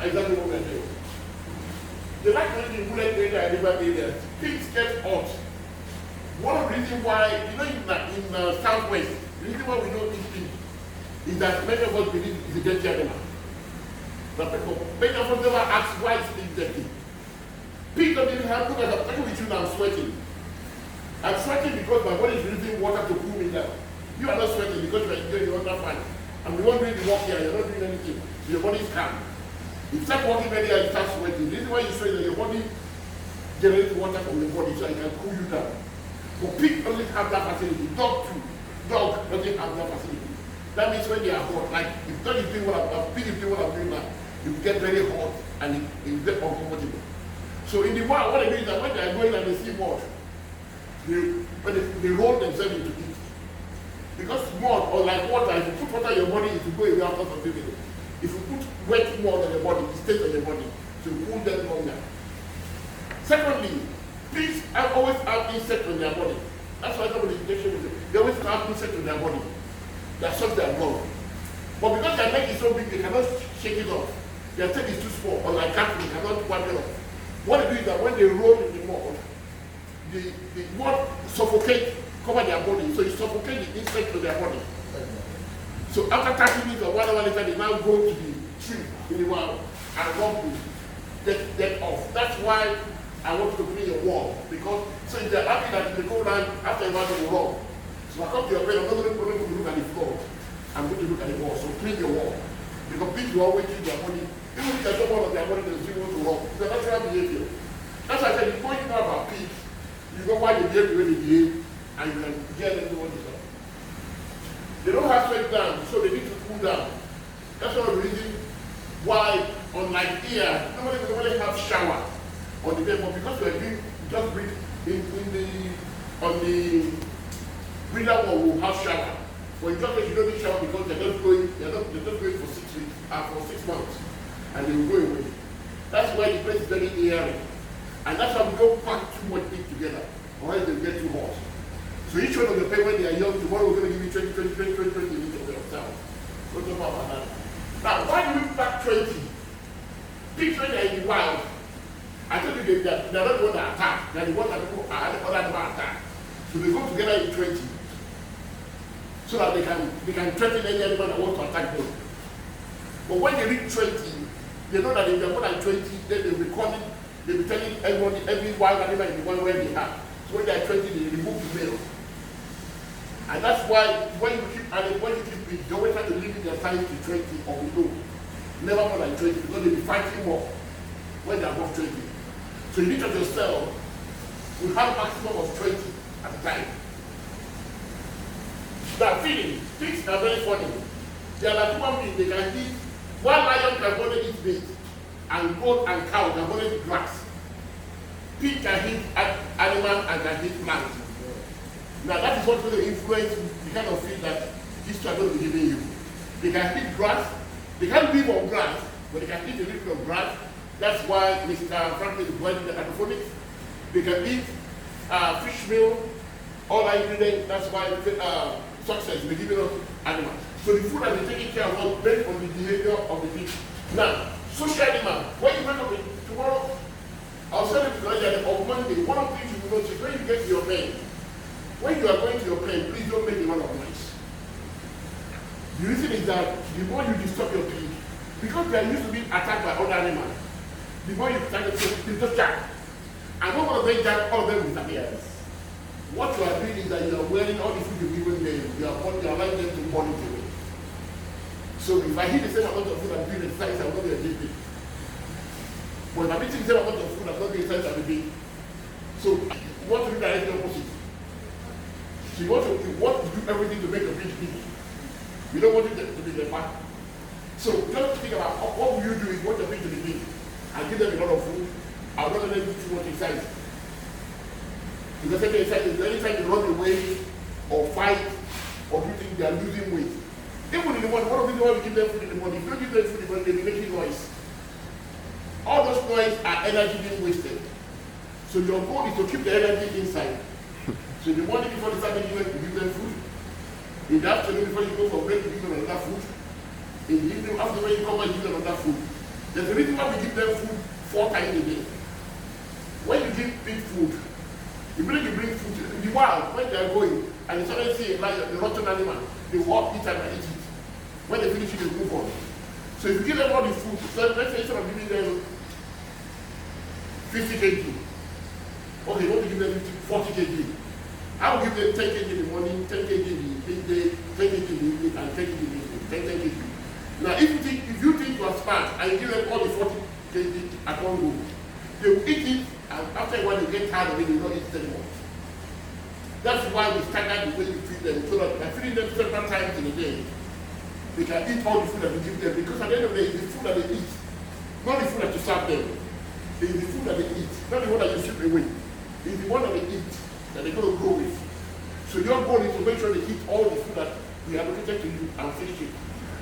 exactly what we're doing. The like in Bullet area and river areas, things get hot. One of the reasons why, you know, in Southwest, the reason why we don't eat pig is that many of us believe it's a dirty animal. Many of us never ask why it's pig dirty. Pig doesn't even have, look at I'm talking with you now, I'm sweating. I'm sweating because my body is releasing water to cool me down. You are not sweating because you are enjoying your under fan. And the one doing the work here, you're not doing anything. So your body is calm. You start walking very hard, you start sweating. The reason why you sweat is that your body generates water from the body so it can cool you down. But pig doesn't have that facility. Dog too. Dog doesn't have that facility. That means when they are hot, like if dog is doing what I'm doing now, you get very hot and it get uncomfortable. So in the wild, what they do is that when they are going and they see mud, they roll themselves into it. Because mud, or like water, if you put water in your body, it will go away after some minutes. If you put wet mud on your body, it stays on your body, so you cool them longer. Secondly, pigs always have insects on their body. That's why some of the injection is they always have insects on their body. They are such their blood. But because their neck is so big, they cannot shake it off. Their tail is too small, or like cattle, they cannot wipe it off. What they do is that when they roll in the mud, the mud suffocate, cover their body, so it suffocates the insect to their body. So after 30 minutes or 1 hour later, they now go to the tree in the wild and rub to get off. That's why I want to clean your wall, because so if they're happy that they go down after a while they will rub. So I come to your bed, I'm not going to look at the floor. I'm going to look at the wall. So clean your wall. Because pigs will always use their body. Even if there's someone on their body, they still want to rub. It's a natural behavior. That's why I said, before you know about pigs, you know why they behave the way they behave, and you can get them to what is up. They don't have sweat down, so they need to cool down. That's one of the reasons why, unlike here, nobody have shower on the bed, but because we are doing just breathe on the breather wall, we'll have shower. But in just you don't need shower because they're just going for 6 weeks, for 6 months, and they will go away. That's why the place is very airy. And that's why we don't pack too much meat together, or else they'll get too hot. So each one of the pay when they are young, tomorrow we're going to give you 20 each of themselves. Don't talk about that. Now, why do we pack 20? Pigs when they're in the wild, I told you they're not the one that attack, they're the one that people are other animal attack. So they go together in 20. So that they can threaten any animal that wants to attack them. But when they reach 20, they know that if they're more than 20, then they'll be calling, they'll be telling everybody, every wild animal in the one where they have. So when they're 20, they remove the male. And that's why when you keep adding, when you keep it, they always try to limit their size to 20 or below. Never more than 20, because they'll be fighting more when they're above 20. So you need of yourself will have a maximum of 20 at a time. Now feeding, pigs are very funny. They are like human beings, they can eat, one lion can only eat meat, and goat and cow can only eat grass. Pig can eat animals and can eat plants. Now that is what will influence the kind of feed that history is going to be giving you. They can eat grass, they can't live on grass, but they can eat a little bit of grass. That's why Mr. Franklin is providing the hydroponics. They can eat fish meal, all our ingredients. That's why success is giving us animals. So the food that they're taking care of was based on the behavior of the pig. Now, social animal, when you wake up tomorrow, I'll send it to you on Monday. One of the things you will notice when you get to your pen, when you are going to your pen, please don't make a lot of noise. The reason is that the more you disturb your pig, because they are used to being attacked by other animals, the more you start to say, they just jack. And when one of them jack, all of them disappear. What you are doing is that you are wearing all the food you've given them, you are allowing them to burn it away. So if I eat the same amount of food I'm doing exercise, I'm not going to give it. But if I'm eating the same amount of food, I'm not doing exercise, I'm big. So you want to do directly opposite. So you want to do everything to make a big big. You don't want it to be the fat. So just think about what will you do is what the big to be big. I give them a lot of food, I'll not let them do too much exercise. Because anytime they run away or fight or do things, they are losing weight. Even in the morning, one of the reasons why we give them food in the morning, if you don't give them food in the morning, they'll be making noise. All those noise are energy being wasted. So your goal is to keep the energy inside. So in the morning before they start making noise, you give them food. In the afternoon before you go for break, you give them another food. In the evening, after when you come back, you give them another food. There's a reason why we give them food 4 times a day. When you give big food, you bring food in the wild, when they are going, and you suddenly see like a rotten animal, they walk, eat, and eat it. When they finish it, they move on. So if you give them all the food, so let's say instead of giving them 50 kg, okay, you want to give them 40 kg. I will give them 10 kg in the morning, 10 kg in the day, 10 kg in the evening, and 10 kg in the evening, 10 kg. Now, if you think you are smart and you give them all the 40 kg at one go, they will eat it, and after a while they get tired of it, they will not eat it anymore. That's why we stagger the way you feed them, so that by feeding them several times in a day, they can eat all the food that we give them, because at the end of the day, it's the food that they eat, not the food that you serve them. It's the food that they eat, not the one that you strip away. It's the one that they eat, that they're going to grow with. So your goal is to make sure they eat all the food that we allocated to you and finish it.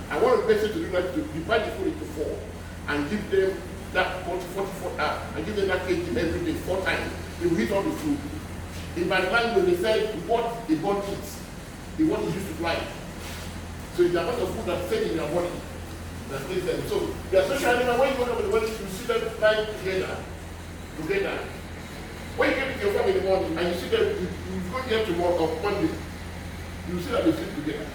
I want the person to do that, to divide the food into 4 and give them that 44 and give them that kg every day 4 times. They will eat all the food. In my language, they said what the body eats, the what is used to fly. So it's the amount of food that's staying in your body that stays there. So the social animal, when you go to the body, you see them flying together. When you get to your farm in the morning and you see them, you go here tomorrow or Monday, you see that they sleep together.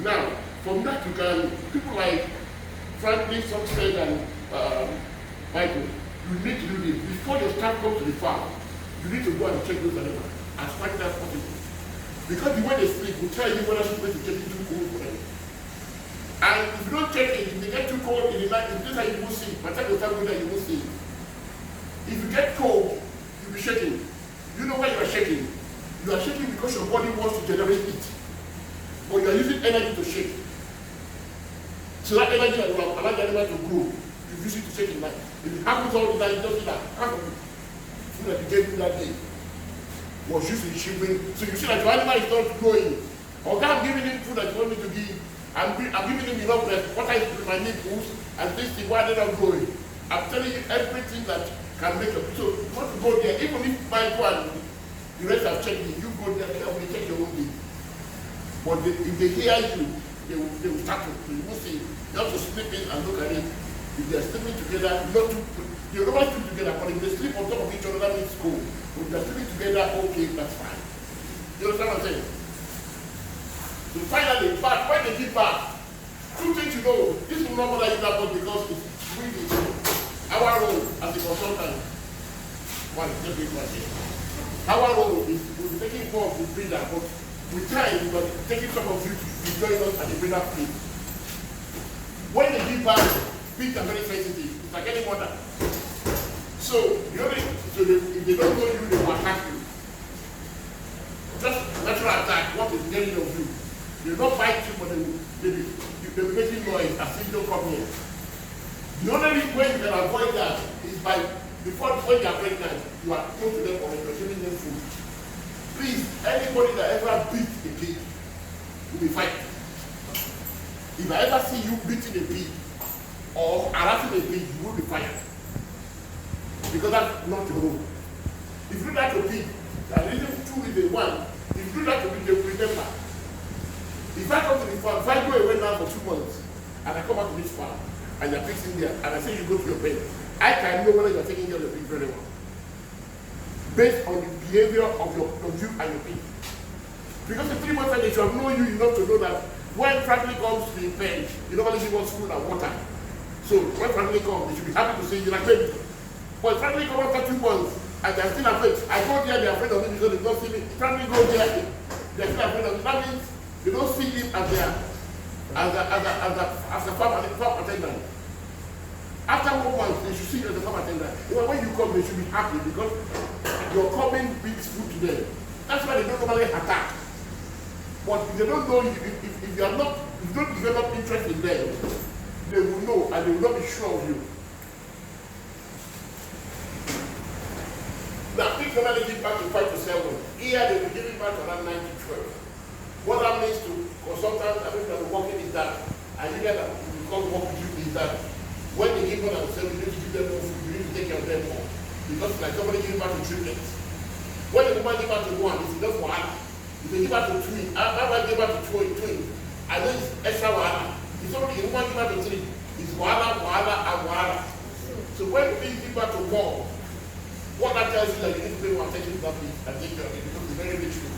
Now, from that you can, people like Franklin, Success, and Michael, you need to do this. Before your staff comes to the farm, you need to go and check those animals as far as possible. Because the way they sleep will tell you whether it's going to get too cold for them. And if you don't check it, if they get too cold in the night, if this is how you won't sleep. By the time you start going there, you won't sleep. If you get cold, you'll be shaking. You know why you are shaking? You are shaking because your body wants to generate heat. But you are using energy to shake. So that energy that will allow the animal to grow, you use it to shake in life. If it happens all the time, you don't see that. Half of it. Food that you gave you that day was used in shivering. So you see that your animal is not growing. Or I'm giving him food that you want me to give. I'm giving him enough water is my nipples, and this is why they're not growing. I'm telling you everything that can make a. So you want to go there, even if Michael and the rest have checked it, you go there carefully, check your own thing. But if they hear you, they will start to, you will see. You have to sleep in and look at it. If they are sleeping together, they don't sleep together, but if they sleep on top of each other, that means cool. If they are sleeping together, okay, that's fine. You understand what I'm saying? So finally, back, when they give back, 2 things you know, this will not bother you that much because it's really our role as a consultant. One, just wait right here. Our role is we'll be taking care of the breeder, but with time, we're taking some of you to join us at the breeder place. When they give back, pigs are very sensitive. It's like any mother. So, if they don't know you, they will attack you. Just natural attack, what is getting of you. They will not bite you, but they will be making noise as if you don't come here. The only way you can avoid that is by, when you are pregnant, you are close to them or you're giving them food. Please, anybody that ever beats a pig will be fighting. If I ever see you beating a pig or harassing a pig, you will be fired. Because that's not your role. If you do that to pig, the reason 2 is a 1. If you do that to pig, they will remember. If I come to the farm, if I go away now for 2 months, and I come back to this farm, and you're fixing there, and I say you go to your bed, I can know whether you're taking care of your pig very well. Based on the behavior of you and your pig. Because in 3 months they should have known you enough to know that when Franklin comes to the pen, you normally give us food and water. So when Franklin comes, they should be happy to see you like baby. But Franklin comes after 2 months, and they're still afraid. I go there, they're afraid of me because they don't see me. Franklin goes there, they're still afraid of me. That means they don't see him as a farm attendant. After 1 month, they should see you as a farm attendant. Even when you come, they should be happy because you're coming brings food to them. That's why they don't normally attack. But if they don't know you, if you don't develop interest in them, they will know and they will not be sure of you. Now, pigs normally give back to 5 to 7. Here, they will give it back around 9 to 12. What that means to consultants, I mean, that are working is that, and you get that, because work with you is that, when they give more than 7, you need to give them more food, you need to take care of them more. Because it's like somebody giving back to triplets. When the woman give back to 1, it's just wahala. If they give back to 3, I might give back to twin. I know it's extra wahala. If somebody, a woman give back to 3, It's wahala, and wahala. So when pigs give birth to more, what that tells you that you need to pay more attention to that pig and take care of it because it's very rich food.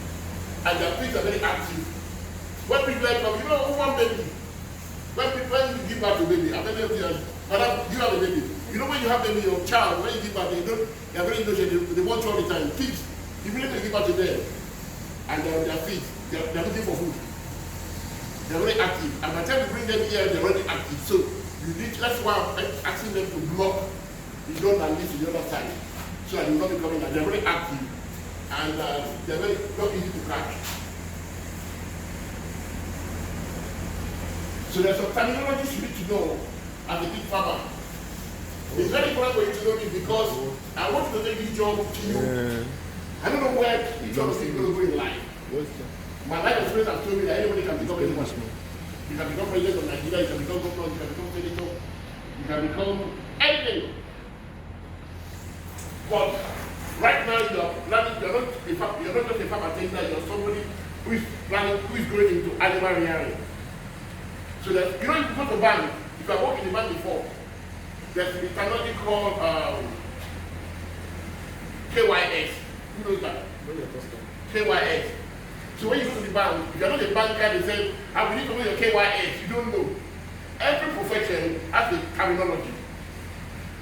And their pigs are very active. When piglets come, you know, one baby. When you give birth to baby, how many of you madam, you have a baby? You know when you have a baby, your child, when you give birth, they are very innocent, they want you all the time. Pigs, immediately you give birth to them, and they're on their feet, they're looking for food. They're very active. And by the time you bring them here, they're already active. So that's why I'm asking them to block the door and leave to the other side. So that you will not be coming out. They're very active. And they're very not easy to catch. So there's some terminology you need to know as a pig farmer. It's very important for you to know this because I want to take this job to you. I don't know where each of us is going to go in life. My life experience has told me that anybody can become anyone. You can become president of Nigeria, you can become governor, you can become senator, you can become anything. But right now you're not just a farmer tender, you're somebody who is going into animal rearing. So that you know if you go to bank, if I worked in the bank before, there's the technology called KYS. Who knows that? KYS. So when you go to the bank, if you're not a banker, they say, I will need to know your KYS. You don't know. Every profession has a terminology.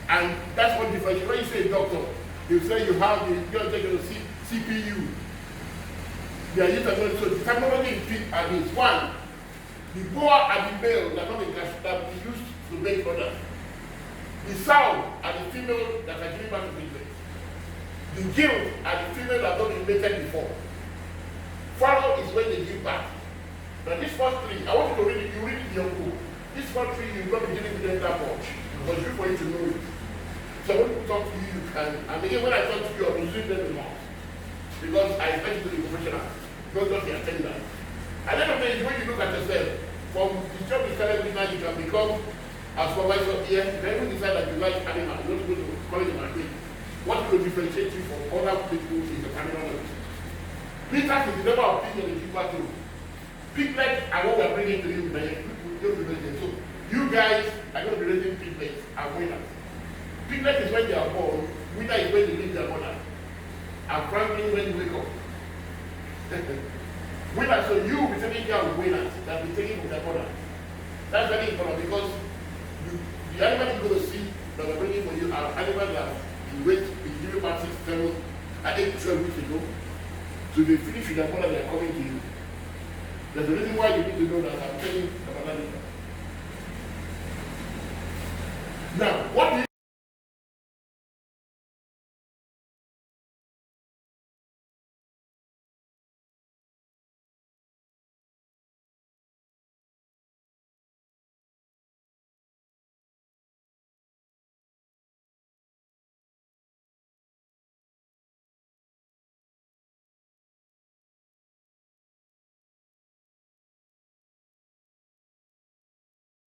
And that's one difference. When you say a doctor, they say you have the CPU. They are used terminology. So the terminology in pig are these. One, the boa and the male that come in that we used to make products. The sow are the female that are giving back to piglets. The gill are the female that have not been mated before. Farrow is when they give back. Now this first three, I want you to read it, you read it in your book. This first three, you're not be dealing with them that much. But it's good for you to know it. So when people talk to you, you can, and again when I talk to you, I'm using them a lot. Because I expect you to be professional, not just the attendant. At the end of the day, when you look at yourself, from the job you started with now, you can become a supervisor here. Then you decide that you like animals, you want to go to college and agree. What will differentiate you from other people is the terminology. Piglets is the number of pigs that they give back to. Piglets are what we're bringing to you today. So you guys are going to be raising piglets and winners. Piglets is when they are born, winner is when they leave their mother. And frankly, when you wake up. Winners, so you will be taking care of winners that will be taken from their mother. That's very important because the animals you're going to see that we're bringing for you are animals that you wait, you give about 6, 7, 8, 12 weeks ago. So they finish with their mother, they are coming to you. There's a reason why you need to know that